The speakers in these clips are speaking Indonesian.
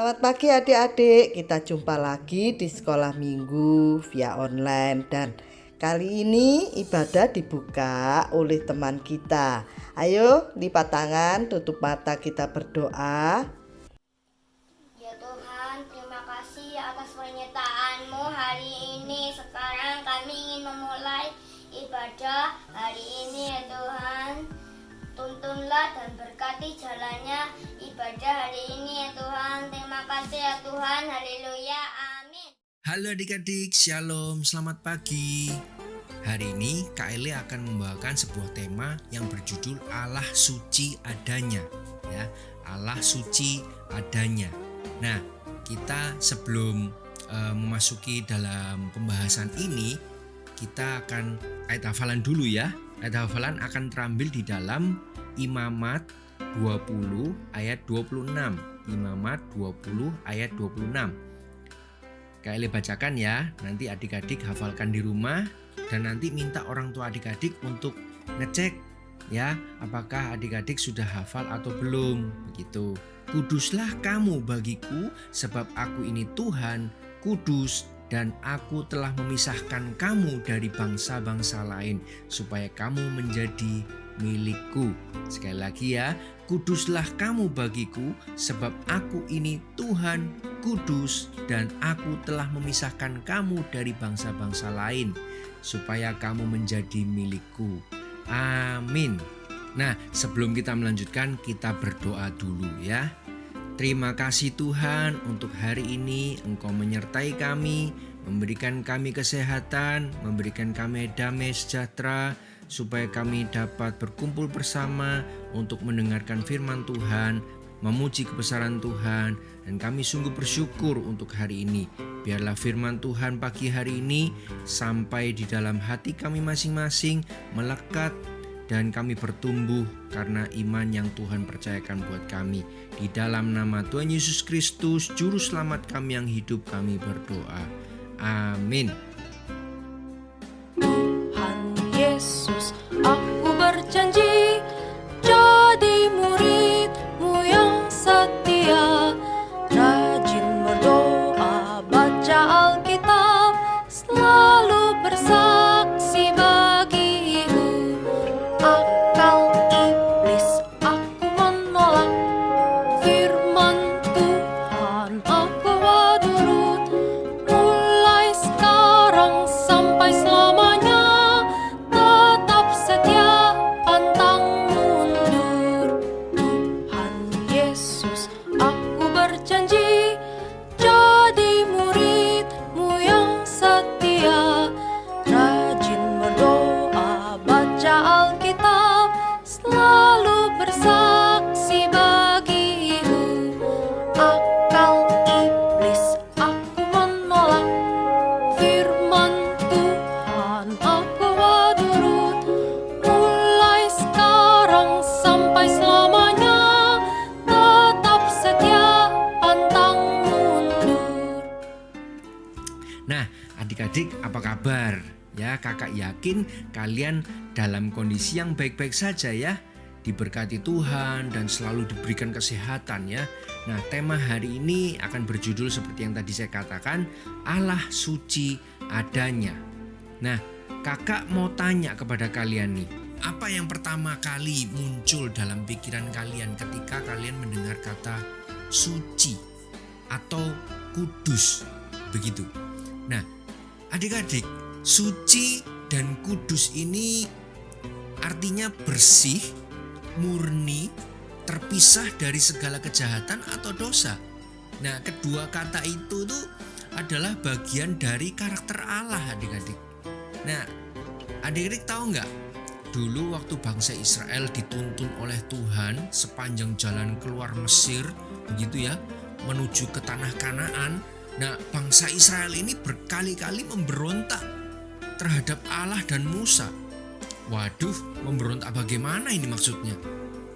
Selamat pagi adik-adik, kita jumpa lagi di sekolah minggu via online dan kali ini ibadah dibuka oleh teman kita. Ayo lipat tangan, tutup mata, kita berdoa. Ya Tuhan, terima kasih atas penyertaan-Mu hari ini. Sekarang kami ingin memulai ibadah hari ini ya Tuhan. Tuntunlah dan berkati jalannya ibadah hari ini ya Tuhan. Terima kasih ya Tuhan. Haleluya. Amin. Halo adik-adik, shalom, selamat pagi. Hari ini Kak Ele akan membawakan sebuah tema yang berjudul Allah suci adanya, ya. Allah suci adanya. Nah, kita sebelum memasuki dalam pembahasan ini, kita akan ayat hafalan dulu ya. Ayat hafalan akan terambil di dalam Imamat 20 ayat 26. Imamat 20 ayat 26. Kak Ele bacakan ya, nanti adik-adik hafalkan di rumah dan nanti minta orang tua adik-adik untuk ngecek ya, apakah adik-adik sudah hafal atau belum, begitu. Kuduslah kamu bagiku sebab aku ini Tuhan, kudus, dan aku telah memisahkan kamu dari bangsa-bangsa lain supaya kamu menjadi milikku. Sekali lagi ya, kuduslah kamu bagiku sebab aku ini Tuhan, kudus, dan aku telah memisahkan kamu dari bangsa-bangsa lain supaya kamu menjadi milikku. Amin. Nah, sebelum kita melanjutkan, kita berdoa dulu ya. Terima kasih Tuhan untuk hari ini Engkau menyertai kami, memberikan kami kesehatan, memberikan kami damai sejahtera, supaya kami dapat berkumpul bersama untuk mendengarkan firman Tuhan, memuji kebesaran Tuhan, dan kami sungguh bersyukur untuk hari ini. Biarlah firman Tuhan pagi hari ini sampai di dalam hati kami masing-masing, melekat, dan kami bertumbuh karena iman yang Tuhan percayakan buat kami. Di dalam nama Tuhan Yesus Kristus, Juru Selamat kami yang hidup, kami berdoa. Amin. Tuhan Yesus, aku berjanji jadi murid-Mu yang setia, rajin berdoa, baca Alkitab, selalu bersaksi bagi-Mu. Akal iblis aku menolak, firman Tuhan aku turut, mulai sekarang sampai selamanya, tetap setia pantang mundur. Tuhan Yesus, aku berjanji jadi murid-Mu yang setia, rajin berdoa, baca Alkitab, selalu bersaksi bagi-Mu. Akal iblis aku menolak, firman Tuhan aku turut, mulai sekarang sampai selamanya, tetap setia pantang mundur. Nah, adik-adik apa kabar? Ya, kakak yakin kalian dalam kondisi yang baik-baik saja ya. Diberkati Tuhan dan selalu diberikan kesehatan ya. Nah, tema hari ini akan berjudul seperti yang tadi saya katakan, Allah suci adanya. Nah, kakak mau tanya kepada kalian nih, apa yang pertama kali muncul dalam pikiran kalian ketika kalian mendengar kata suci atau kudus? Begitu. Nah, adik-adik, suci dan kudus ini artinya bersih, murni, terpisah dari segala kejahatan atau dosa. Nah, kedua kata itu tuh adalah bagian dari karakter Allah, adik-adik. Nah, adik-adik tahu nggak? Dulu waktu bangsa Israel dituntun oleh Tuhan sepanjang jalan keluar Mesir, begitu ya, menuju ke tanah Kanaan. Nah, bangsa Israel ini berkali-kali memberontak terhadap Allah dan Musa. Waduh, memberontak bagaimana ini maksudnya?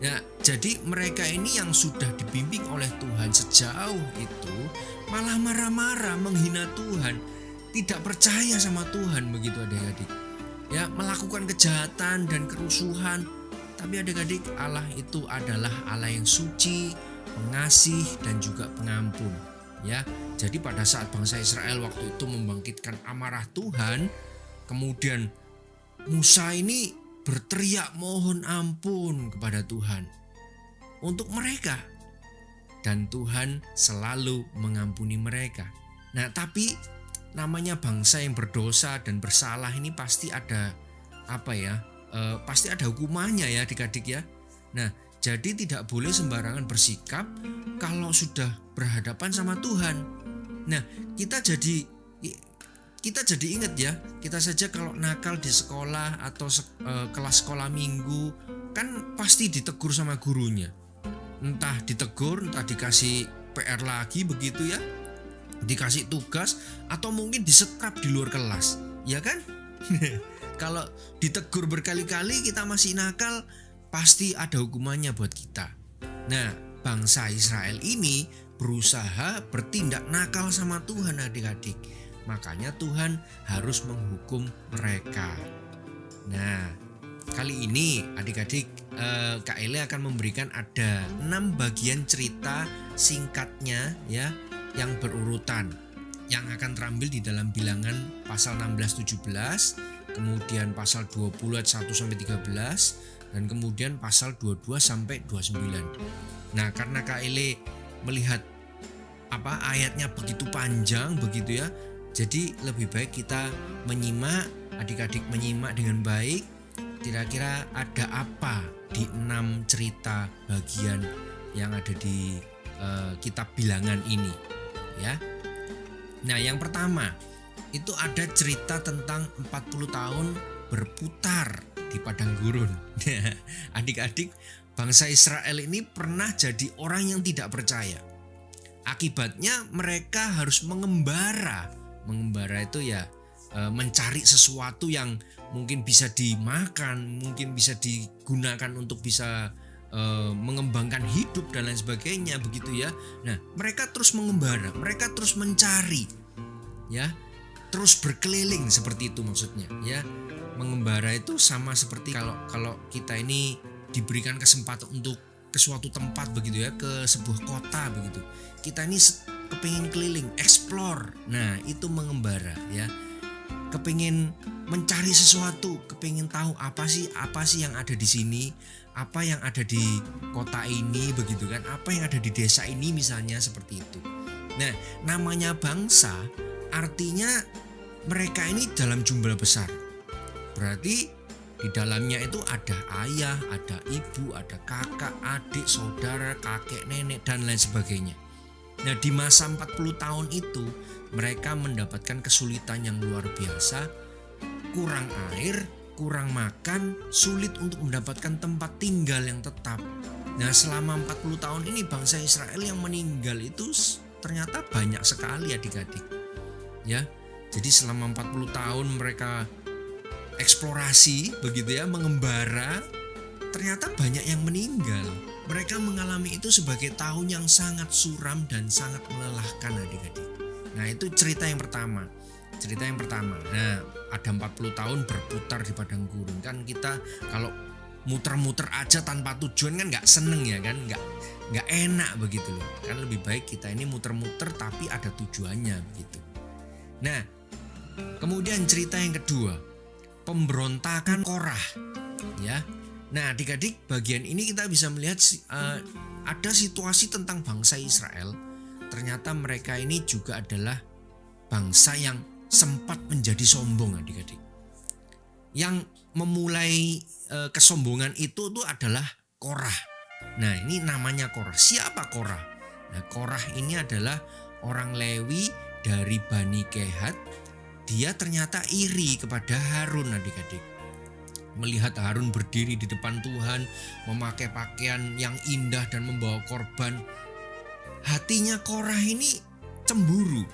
Nah, jadi mereka ini yang sudah dibimbing oleh Tuhan sejauh itu malah marah-marah, menghina Tuhan, tidak percaya sama Tuhan, begitu adik-adik. Ya, melakukan kejahatan dan kerusuhan. Tapi adik-adik, Allah itu adalah Allah yang suci, pengasih dan juga pengampun. Ya, jadi pada saat bangsa Israel waktu itu membangkitkan amarah Tuhan, kemudian Musa ini berteriak mohon ampun kepada Tuhan untuk mereka, dan Tuhan selalu mengampuni mereka. Nah, tapi namanya bangsa yang berdosa dan bersalah ini pasti ada pasti ada hukumannya ya adik-adik ya. Nah, jadi tidak boleh sembarangan bersikap kalau sudah berhadapan sama Tuhan. Nah, kita jadi ingat ya, kita saja kalau nakal di sekolah atau kelas sekolah minggu kan pasti ditegur sama gurunya. Entah ditegur, entah dikasih PR lagi begitu ya, dikasih tugas, atau mungkin disetrap di luar kelas, ya kan? Kalau ditegur berkali-kali kita masih nakal, pasti ada hukumannya buat kita. Nah, bangsa Israel ini berusaha bertindak nakal sama Tuhan adik-adik. Makanya Tuhan harus menghukum mereka. Nah, kali ini adik-adik Kak Ele akan memberikan ada 6 bagian cerita singkatnya ya, yang berurutan, yang akan terambil di dalam Bilangan pasal 16-17, kemudian pasal 20 ayat 1-13, dan kemudian pasal 22-29. Nah, karena Kak Ele melihat ayatnya begitu panjang begitu ya, jadi lebih baik kita menyimak, adik-adik menyimak dengan baik. Kira-kira ada apa di 6 cerita bagian yang ada di kitab Bilangan ini ya. Nah, yang pertama itu ada cerita tentang 40 tahun berputar di padang gurun. Adik-adik, bangsa Israel ini pernah jadi orang yang tidak percaya. Akibatnya mereka harus mengembara. Mengembara itu ya mencari sesuatu yang mungkin bisa dimakan, mungkin bisa digunakan untuk bisa mengembangkan hidup dan lain sebagainya begitu ya. Nah, mereka terus mengembara, mereka terus mencari ya, terus berkeliling seperti itu maksudnya ya. Mengembara itu sama seperti kalau kita ini diberikan kesempatan untuk ke suatu tempat begitu ya, ke sebuah kota begitu. Kita ini kepingin keliling, explore. Nah, itu mengembara ya. Kepingin mencari sesuatu, kepingin tahu apa sih yang ada di sini, apa yang ada di kota ini begitu kan, apa yang ada di desa ini misalnya, seperti itu. Nah, namanya bangsa artinya mereka ini dalam jumlah besar. Berarti di dalamnya itu ada ayah, ada ibu, ada kakak, adik, saudara, kakek, nenek, dan lain sebagainya. Nah, di masa 40 tahun itu mereka mendapatkan kesulitan yang luar biasa, kurang air, kurang makan, sulit untuk mendapatkan tempat tinggal yang tetap. Nah, selama 40 tahun ini bangsa Israel yang meninggal itu ternyata banyak sekali adik-adik. Ya. Jadi selama 40 tahun mereka eksplorasi begitu ya, mengembara, ternyata banyak yang meninggal. Mereka mengalami itu sebagai tahun yang sangat suram dan sangat melelahkan adik-adik. Nah, itu cerita yang pertama. Nah, ada 40 tahun berputar di padang gurun. Kan kita kalau muter-muter aja tanpa tujuan kan gak seneng ya kan, gak enak begitu loh. Kan lebih baik kita ini muter-muter tapi ada tujuannya begitu. Nah, kemudian cerita yang kedua, pemberontakan Korah ya. Nah, adik-adik, bagian ini kita bisa melihat ada situasi tentang bangsa Israel. Ternyata mereka ini juga adalah bangsa yang sempat menjadi sombong adik-adik. Yang memulai kesombongan itu adalah Korah. Nah, ini namanya Korah. Siapa Korah? Nah, Korah ini adalah orang Lewi dari Bani Kehat. Dia ternyata iri kepada Harun adik-adik. Melihat Harun berdiri di depan Tuhan, memakai pakaian yang indah dan membawa korban, hatinya Korah ini cemburu,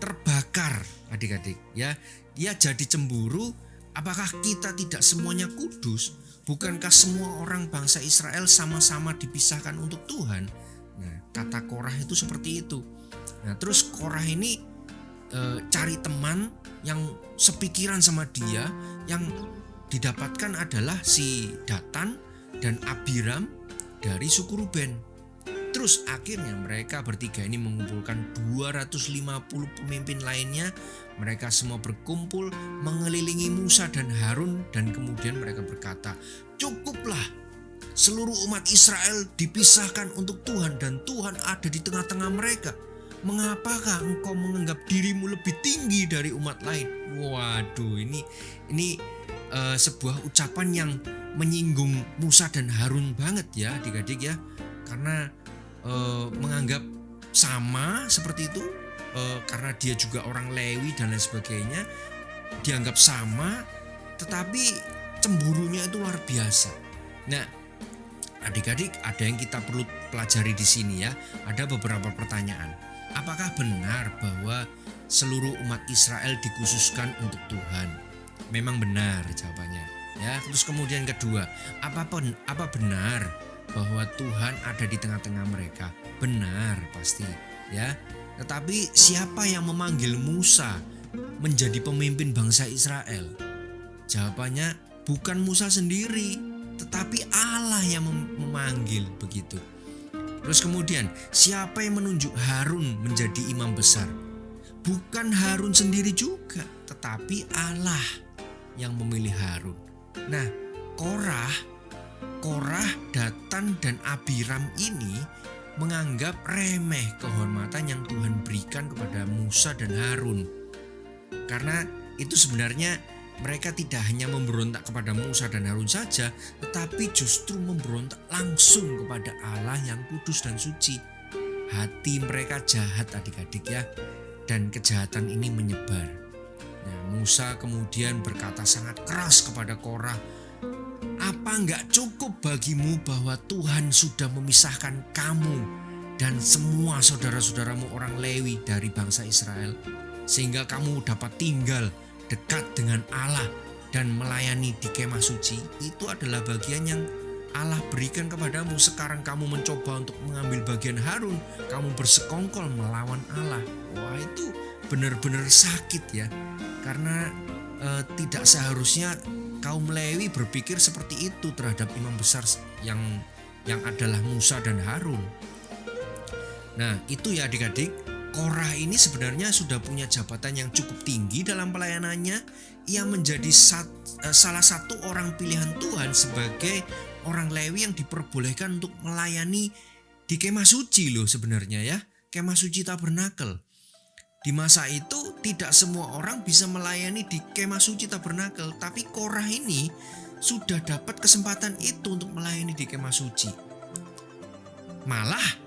terbakar adik-adik ya. Dia jadi cemburu, apakah kita tidak semuanya kudus? Bukankah semua orang bangsa Israel sama-sama dipisahkan untuk Tuhan? Nah, kata Korah itu seperti itu. Nah, terus Korah ini cari teman yang sepikiran sama dia, yang didapatkan adalah si Datan dan Abiram dari suku Ruben. Terus akhirnya mereka bertiga ini mengumpulkan 250 pemimpin lainnya. Mereka semua berkumpul mengelilingi Musa dan Harun dan kemudian mereka berkata, "Cukuplah, seluruh umat Israel dipisahkan untuk Tuhan dan Tuhan ada di tengah-tengah mereka. Mengapakah engkau menganggap dirimu lebih tinggi dari umat lain?" Waduh, ini sebuah ucapan yang menyinggung Musa dan Harun banget ya adik-adik ya. Karena menganggap sama seperti itu, karena dia juga orang Lewi dan lain sebagainya, dianggap sama, tetapi cemburunya itu luar biasa. Nah, adik-adik, ada yang kita perlu pelajari di sini ya. Ada beberapa pertanyaan. Apakah benar bahwa seluruh umat Israel dikhususkan untuk Tuhan? Memang benar jawabannya. Ya, terus kemudian kedua, apa benar bahwa Tuhan ada di tengah-tengah mereka? Benar pasti, ya. Tetapi siapa yang memanggil Musa menjadi pemimpin bangsa Israel? Jawabannya bukan Musa sendiri, tetapi Allah yang memanggil begitu. Terus kemudian, siapa yang menunjuk Harun menjadi imam besar? Bukan Harun sendiri juga, tetapi Allah yang memilih Harun. Nah, Korah, Datan, dan Abiram ini menganggap remeh kehormatan yang Tuhan berikan kepada Musa dan Harun. Karena itu sebenarnya mereka tidak hanya memberontak kepada Musa dan Harun saja, tetapi justru memberontak langsung kepada Allah yang kudus dan suci. Hati mereka jahat adik-adik ya, dan kejahatan ini menyebar. Nah, Musa kemudian berkata sangat keras kepada Korah, "Apa enggak cukup bagimu bahwa Tuhan sudah memisahkan kamu dan semua saudara-saudaramu orang Lewi dari bangsa Israel, sehingga kamu dapat tinggal dekat dengan Allah dan melayani di kemah suci? Itu adalah bagian yang Allah berikan kepadamu. Sekarang kamu mencoba untuk mengambil bagian Harun, kamu bersekongkol melawan Allah." Wah, itu benar-benar sakit ya. Karena tidak seharusnya kaum Lewi berpikir seperti itu terhadap imam besar yang adalah Musa dan Harun. Nah, itu ya adik-adik, Korah ini sebenarnya sudah punya jabatan yang cukup tinggi dalam pelayanannya. Ia menjadi salah satu orang pilihan Tuhan sebagai orang Lewi yang diperbolehkan untuk melayani di kemah suci loh sebenarnya ya, kemah suci tabernakel. Di masa itu tidak semua orang bisa melayani di kemah suci tabernakel, tapi Korah ini sudah dapat kesempatan itu untuk melayani di kemah suci. Malah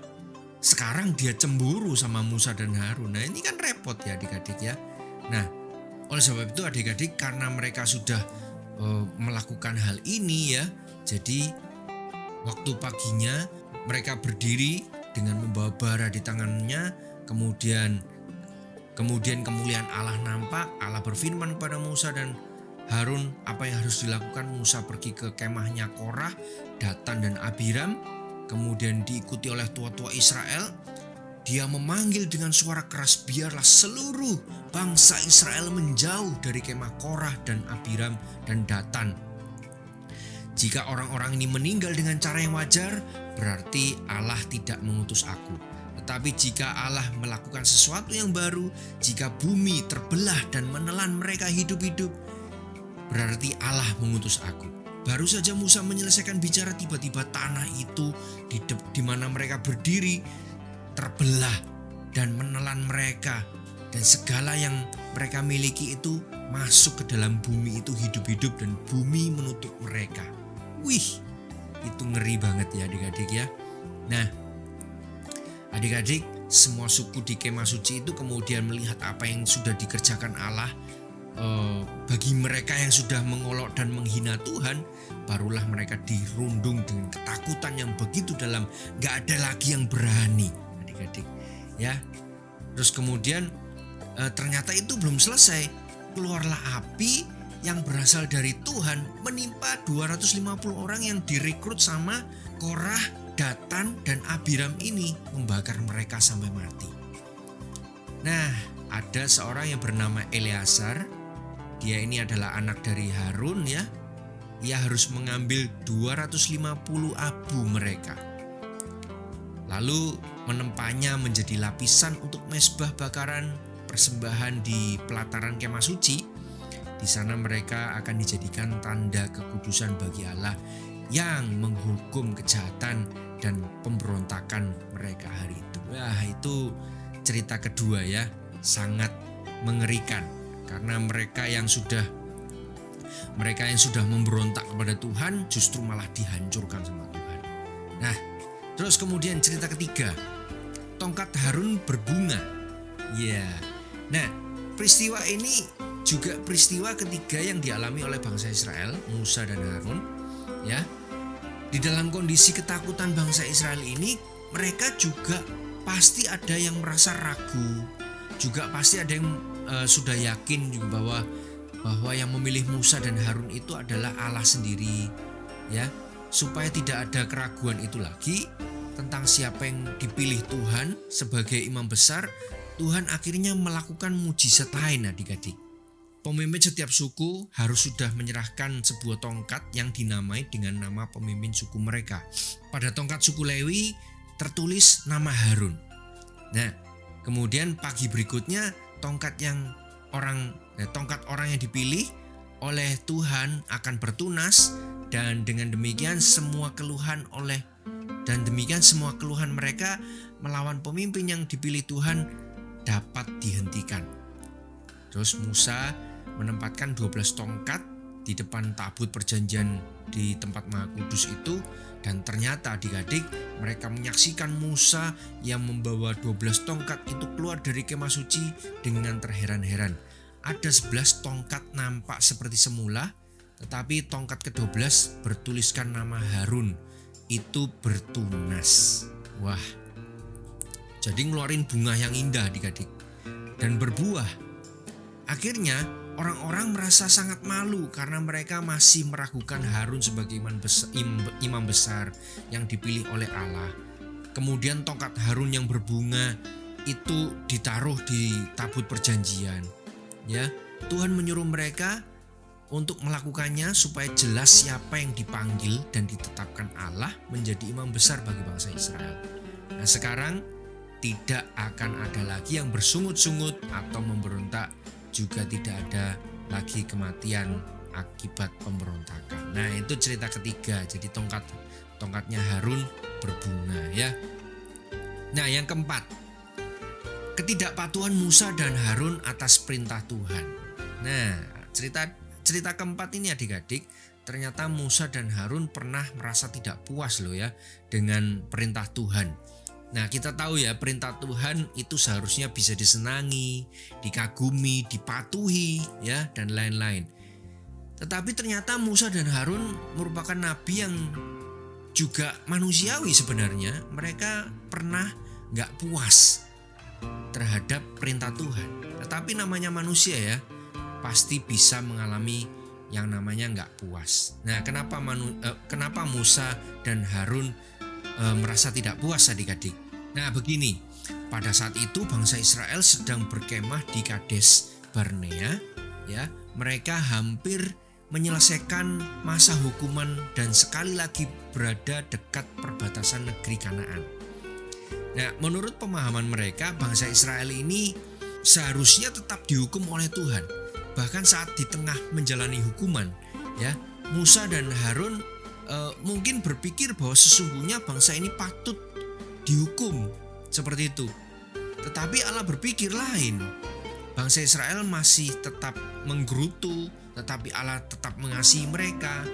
sekarang dia cemburu sama Musa dan Harun. Nah, ini kan repot ya adik-adik ya. Nah, oleh sebab itu adik-adik, karena mereka sudah melakukan hal ini ya, jadi waktu paginya mereka berdiri dengan membawa bara di tangannya, kemudian kemuliaan Allah nampak. Allah berfirman kepada Musa dan Harun apa yang harus dilakukan. Musa pergi ke kemahnya Korah, Datan, dan Abiram, kemudian diikuti oleh tua-tua Israel. Dia memanggil dengan suara keras, "Biarlah seluruh bangsa Israel menjauh dari kemah Korah dan Abiram dan Datan. Jika orang-orang ini meninggal dengan cara yang wajar, berarti Allah tidak mengutus aku. Tetapi jika Allah melakukan sesuatu yang baru, jika bumi terbelah dan menelan mereka hidup-hidup, berarti Allah mengutus aku." Baru saja Musa menyelesaikan bicara, tiba-tiba tanah itu di mana mereka berdiri terbelah dan menelan mereka, dan segala yang mereka miliki itu masuk ke dalam bumi itu hidup-hidup, dan bumi menutup mereka. Wih, itu ngeri banget ya adik-adik ya. Nah, adik-adik, semua suku di kemah suci itu kemudian melihat apa yang sudah dikerjakan Allah bagi mereka yang sudah mengolok dan menghina Tuhan. Barulah mereka dirundung dengan ketakutan yang begitu dalam, gak ada lagi yang berani adik-adik ya. Terus kemudian ternyata itu belum selesai. Keluarlah api yang berasal dari Tuhan menimpa 250 orang yang direkrut sama Korah, Datan, dan Abiram ini, membakar mereka sampai mati. Nah, ada seorang yang bernama Eleazar. Dia ini adalah anak dari Harun ya. Ia harus mengambil 250 abu mereka. lalu menempanya menjadi lapisan untuk mezbah bakaran persembahan di pelataran kemah suci. Di sana mereka akan dijadikan tanda kekudusan bagi Allah yang menghukum kejahatan dan pemberontakan mereka hari itu. Wah, itu cerita kedua ya, sangat mengerikan karena mereka yang sudah memberontak kepada Tuhan justru malah dihancurkan sama Tuhan. Nah, terus kemudian cerita ketiga, tongkat Harun berbunga. Ya. Nah, peristiwa ini juga peristiwa ketiga yang dialami oleh bangsa Israel, Musa dan Harun, ya. Di dalam kondisi ketakutan bangsa Israel ini, mereka juga pasti ada yang merasa ragu, juga pasti ada yang sudah yakin juga bahwa yang memilih Musa dan Harun itu adalah Allah sendiri, ya. Supaya tidak ada keraguan itu lagi tentang siapa yang dipilih Tuhan sebagai imam besar, Tuhan akhirnya melakukan mujizat lain, adik-adik. Pemimpin setiap suku harus sudah menyerahkan sebuah tongkat yang dinamai dengan nama pemimpin suku mereka. Pada tongkat suku Lewi tertulis nama Harun. Nah, kemudian pagi berikutnya tongkat orang yang dipilih oleh Tuhan akan bertunas, dan dengan demikian semua keluhan mereka melawan pemimpin yang dipilih Tuhan dapat dihentikan. Terus Musa menempatkan 12 tongkat di depan tabut perjanjian di tempat Maha Kudus itu, dan ternyata adik-adik mereka menyaksikan Musa yang membawa 12 tongkat itu keluar dari kemah suci dengan terheran-heran. Ada 11 tongkat nampak seperti semula, tetapi tongkat ke-12 bertuliskan nama Harun itu bertunas. Wah, jadi ngeluarin bunga yang indah adik-adik dan berbuah. Akhirnya orang-orang merasa sangat malu karena mereka masih meragukan Harun sebagai imam besar yang dipilih oleh Allah. Kemudian tongkat Harun yang berbunga itu ditaruh di tabut perjanjian. Ya, Tuhan menyuruh mereka untuk melakukannya supaya jelas siapa yang dipanggil dan ditetapkan Allah menjadi imam besar bagi bangsa Israel. Nah, sekarang tidak akan ada lagi yang bersungut-sungut atau memberontak, juga tidak ada lagi kematian akibat pemberontakan. Nah, itu cerita ketiga. Jadi tongkatnya Harun berbunga, ya. Nah, yang keempat, ketidakpatuhan Musa dan Harun atas perintah Tuhan. Nah, cerita keempat ini adik-adik, ternyata Musa dan Harun pernah merasa tidak puas loh ya dengan perintah Tuhan. Nah, kita tahu ya, perintah Tuhan itu seharusnya bisa disenangi, dikagumi, dipatuhi, ya, dan lain-lain. Tetapi ternyata Musa dan Harun merupakan nabi yang juga manusiawi sebenarnya. Mereka pernah gak puas terhadap perintah Tuhan. Tetapi namanya manusia ya, pasti bisa mengalami yang namanya gak puas. Nah, kenapa Musa dan Harun merasa tidak puas adik-adik? Nah, begini, pada saat itu bangsa Israel sedang berkemah di Kades Barnea, ya. Mereka hampir menyelesaikan masa hukuman dan sekali lagi berada dekat perbatasan negeri Kanaan. Nah, menurut pemahaman mereka, bangsa Israel ini seharusnya tetap dihukum oleh Tuhan. Bahkan saat di tengah menjalani hukuman, ya, Musa dan Harun mungkin berpikir bahwa sesungguhnya bangsa ini patut dihukum seperti itu. Tetapi Allah berpikir lain. Bangsa Israel masih tetap menggerutu, tetapi Allah tetap mengasihi mereka.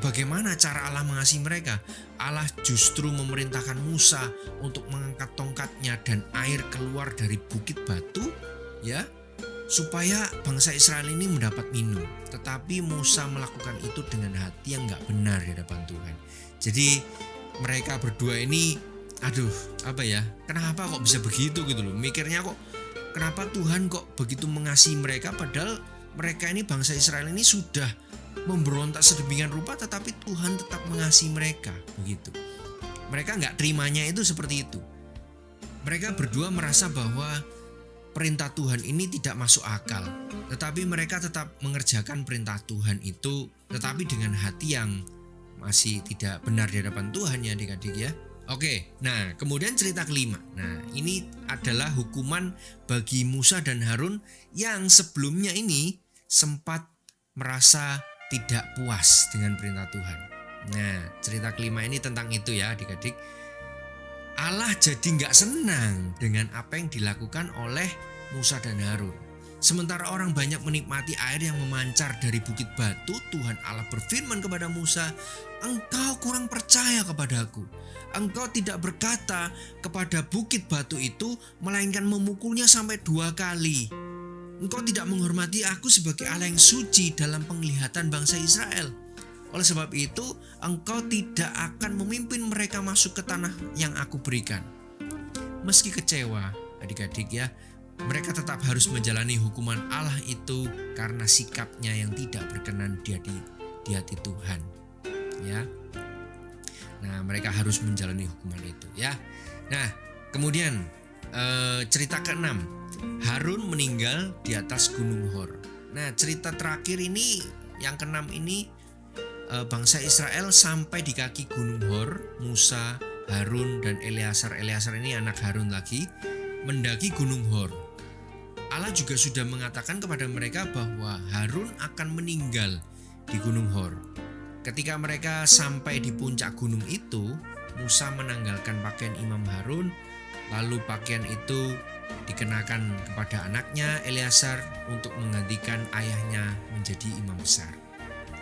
Bagaimana cara Allah mengasihi mereka? Allah justru memerintahkan Musa untuk mengangkat tongkatnya dan air keluar dari bukit batu, ya, supaya bangsa Israel ini mendapat minum. Tetapi Musa melakukan itu dengan hati yang gak benar di hadapan Tuhan. Jadi mereka berdua ini, kenapa kok bisa begitu gitu loh. Mikirnya kok, kenapa Tuhan kok begitu mengasihi mereka, padahal mereka ini, bangsa Israel ini sudah memberontak sedemikian rupa, tetapi Tuhan tetap mengasihi mereka, begitu. Mereka gak terimanya itu seperti itu. Mereka berdua merasa bahwa perintah Tuhan ini tidak masuk akal, tetapi mereka tetap mengerjakan perintah Tuhan itu, tetapi dengan hati yang masih tidak benar di hadapan Tuhan, ya adik-adik ya. Oke, nah kemudian cerita kelima. Nah ini adalah hukuman bagi Musa dan Harun yang sebelumnya ini sempat merasa tidak puas dengan perintah Tuhan. Nah cerita kelima ini tentang itu ya adik-adik. Allah jadi gak senang dengan apa yang dilakukan oleh Musa dan Harun. Sementara orang banyak menikmati air yang memancar dari bukit batu, Tuhan Allah berfirman kepada Musa, "Engkau kurang percaya kepadaku. Engkau tidak berkata kepada bukit batu itu, melainkan memukulnya sampai 2 kali. Engkau tidak menghormati aku sebagai Allah yang suci dalam penglihatan bangsa Israel. Oleh sebab itu, engkau tidak akan memimpin mereka masuk ke tanah yang aku berikan." Meski kecewa, adik-adik ya, mereka tetap harus menjalani hukuman Allah itu karena sikapnya yang tidak berkenan di hati Tuhan. Ya. Nah, mereka harus menjalani hukuman itu ya. Nah, kemudian cerita ke-6. Harun meninggal di atas Gunung Hor. Nah, cerita terakhir ini yang ke-6 ini bangsa Israel sampai di kaki Gunung Hor. Musa, Harun dan Eleazar ini anak Harun lagi mendaki Gunung Hor. Allah juga sudah mengatakan kepada mereka bahwa Harun akan meninggal di Gunung Hor. Ketika mereka sampai di puncak gunung itu, Musa menanggalkan pakaian Imam Harun, lalu pakaian itu dikenakan kepada anaknya Eleazar untuk menggantikan ayahnya menjadi imam besar.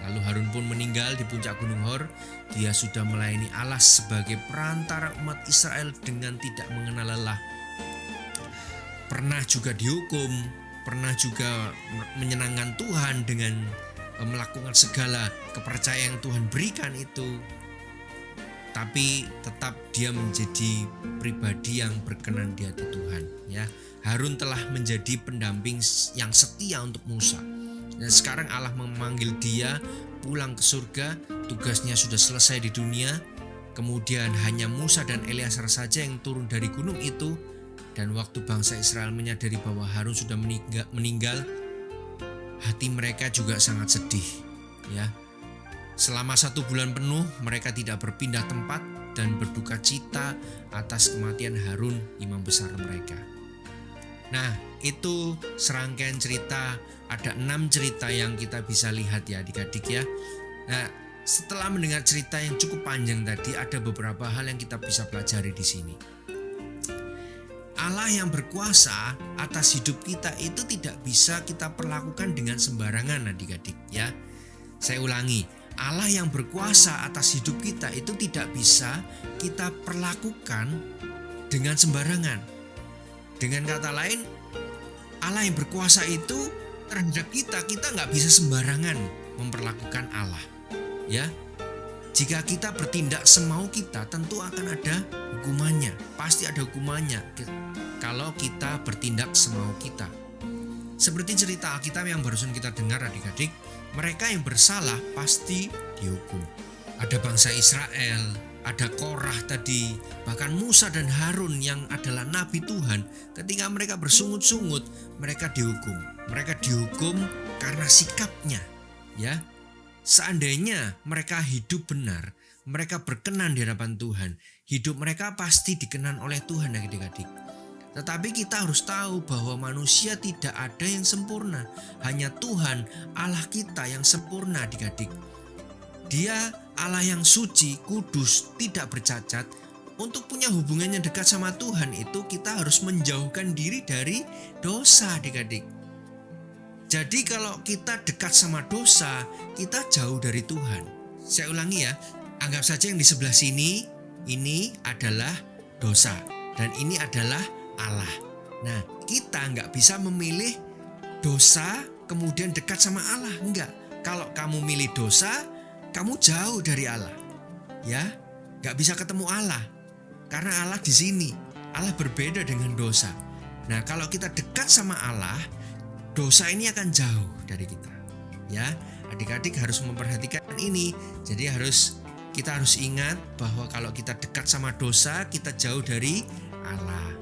Lalu Harun pun meninggal di puncak Gunung Hor. Dia sudah melayani Allah sebagai perantara umat Israel dengan tidak mengenal lelah. Pernah juga dihukum, pernah juga menyenangkan Tuhan dengan melakukan segala kepercayaan yang Tuhan berikan itu. Tapi tetap dia menjadi pribadi yang berkenan di hati Tuhan ya. Harun telah menjadi pendamping yang setia untuk Musa. Dan sekarang Allah memanggil dia pulang ke surga, tugasnya sudah selesai di dunia. Kemudian hanya Musa dan Eleazar saja yang turun dari gunung itu. Dan waktu bangsa Israel menyadari bahwa Harun sudah meninggal, hati mereka juga sangat sedih ya. Selama 1 bulan penuh mereka tidak berpindah tempat dan berduka cita atas kematian Harun, imam besar mereka. Nah, itu serangkaian cerita, ada 6 cerita yang kita bisa lihat ya adik-adik ya. Nah, setelah mendengar cerita yang cukup panjang tadi, ada beberapa hal yang kita bisa pelajari di sini. Allah yang berkuasa atas hidup kita itu tidak bisa kita perlakukan dengan sembarangan adik-adik ya. Saya ulangi, Allah yang berkuasa atas hidup kita itu tidak bisa kita perlakukan dengan sembarangan. Dengan kata lain, Allah yang berkuasa itu terhadap kita nggak bisa sembarangan memperlakukan Allah ya. Jika kita bertindak semau kita, tentu akan ada hukumannya. Pasti ada hukumannya kalau kita bertindak semau kita. Seperti cerita Alkitab yang barusan kita dengar adik-adik, mereka yang bersalah pasti dihukum. Ada bangsa Israel, ada Korah tadi, bahkan Musa dan Harun yang adalah nabi Tuhan. Ketika mereka bersungut-sungut, mereka dihukum. Mereka dihukum karena sikapnya ya. Seandainya mereka hidup benar, mereka berkenan di hadapan Tuhan, hidup mereka pasti dikenan oleh Tuhan adik-adik. Tetapi kita harus tahu bahwa manusia tidak ada yang sempurna. Hanya Tuhan Allah kita yang sempurna adik-adik. Dia Allah yang suci, kudus, tidak bercacat. Untuk punya hubungan yang dekat sama Tuhan itu kita harus menjauhkan diri dari dosa adik-adik. Jadi kalau kita dekat sama dosa, kita jauh dari Tuhan. Saya ulangi ya, anggap saja yang di sebelah sini, ini adalah dosa. Dan ini adalah Allah. Nah, kita nggak bisa memilih dosa kemudian dekat sama Allah. Enggak. Kalau kamu milih dosa, kamu jauh dari Allah. Ya, nggak bisa ketemu Allah. Karena Allah di sini. Allah berbeda dengan dosa. Nah, kalau kita dekat sama Allah, dosa ini akan jauh dari kita. Ya, adik-adik harus memperhatikan ini. Jadi kita harus ingat bahwa kalau kita dekat sama dosa, kita jauh dari Allah.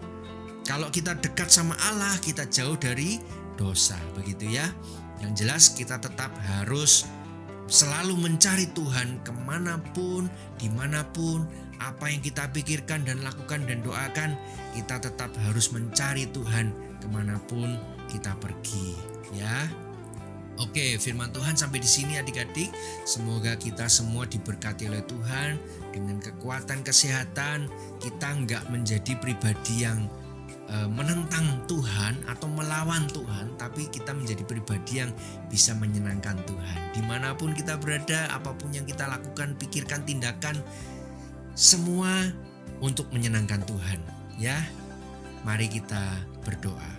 Kalau kita dekat sama Allah, kita jauh dari dosa, begitu ya. Yang jelas kita tetap harus selalu mencari Tuhan kemanapun, dimanapun, apa yang kita pikirkan dan lakukan dan doakan, kita tetap harus mencari Tuhan kemanapun kita pergi, ya. Oke, firman Tuhan sampai di sini adik-adik. Semoga kita semua diberkati oleh Tuhan dengan kekuatan kesehatan. Kita enggak menjadi pribadi yang menentang Tuhan atau melawan Tuhan, tapi kita menjadi pribadi yang bisa menyenangkan Tuhan. Dimanapun kita berada, apapun yang kita lakukan, pikirkan, tindakan, semua untuk menyenangkan Tuhan, ya. Mari kita berdoa.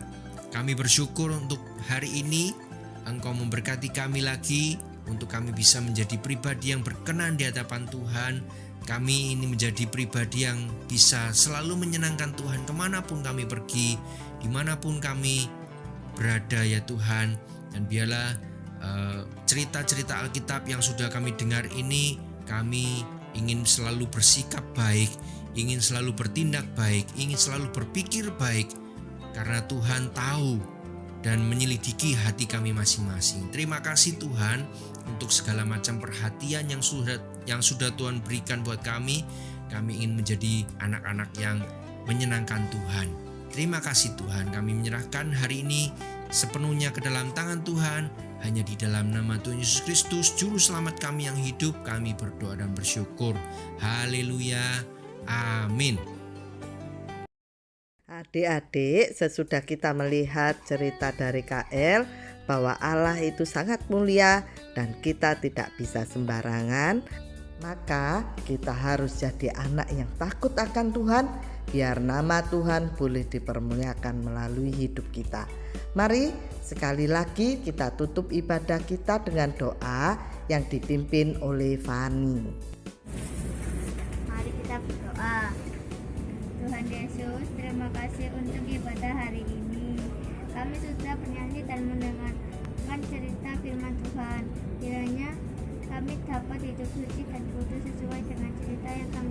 Kami bersyukur untuk hari ini Engkau memberkati kami lagi untuk kami bisa menjadi pribadi yang berkenan di hadapan Tuhan. Kami ini menjadi pribadi yang bisa selalu menyenangkan Tuhan kemanapun kami pergi, dimanapun kami berada ya Tuhan. Dan biarlah cerita-cerita Alkitab yang sudah kami dengar ini, kami ingin selalu bersikap baik, ingin selalu bertindak baik, ingin selalu berpikir baik, karena Tuhan tahu dan menyelidiki hati kami masing-masing. Terima kasih Tuhan untuk segala macam perhatian yang sudah Tuhan berikan buat kami. Kami ingin menjadi anak-anak yang menyenangkan Tuhan. Terima kasih Tuhan, kami menyerahkan hari ini sepenuhnya ke dalam tangan Tuhan. Hanya di dalam nama Tuhan Yesus Kristus, Juru Selamat kami yang hidup, kami berdoa dan bersyukur. Haleluya. Amin. Adik-adik, sesudah kita melihat cerita dari KL bahwa Allah itu sangat mulia dan kita tidak bisa sembarangan, maka kita harus jadi anak yang takut akan Tuhan, biar nama Tuhan boleh dipermuliakan melalui hidup kita. Mari sekali lagi kita tutup ibadah kita dengan doa yang dipimpin oleh Fani. Mari kita berdoa. Tuhan Yesus, terima kasih untuk ibadah hari ini. Kami sudah bernyanyi dan mendengarkan cerita firman Tuhan. Kiranya kami dapat hidup suci dan kudus sesuai dengan cerita yang kami